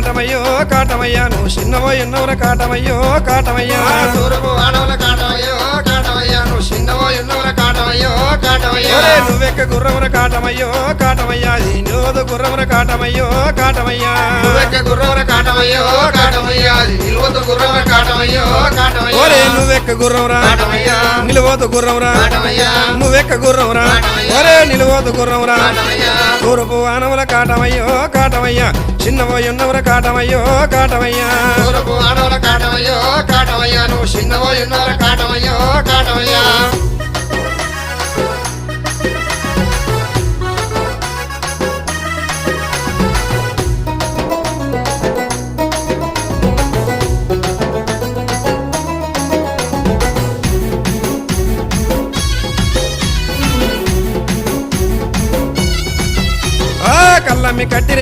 కాటమయ్యో కాటమయ్యా నువ్వు చిన్నవో ఎన్నవర కాటమయ్యో కాటమయ్యా తూర్పు వాడవల కాటమయ్యో కాటమయ్యా నువ్వు చిన్నవో ఎన్నవర కాటమయ్యో కాటమయ్యా నువ్వెక్క గుర్రముర కాటమయ్యో కాటమయ్యా నిలువదు గుర్రముర కాటమయ్యో కాటమయ్యా నువ్వెక్క గుర్రవర కాటమయ్యో కాటమయ్యా నిలువదు గుర్రవర కాటమయ్యో కాటమయ్యా నువ్వెక్క గుర్రమురా కాటమయ్యా నిలువదు గుర్రమురా కాటమయ్యా నువ్వెక్క గుర్రమురా నిలువదు గుర్రమురా కాటమయ్యా తూర్పు వానముల కాటమయ్యో కాటమయ్యా చిన్నవో ఎన్నవర కాటమయ్యో కాటమయ్యా తూర్పు వాడవల కాటమయ్యో కాటమయ్యా నువ్వు చిన్నవో ఎన్నవర కాటమయ్యో కాటమయ్యా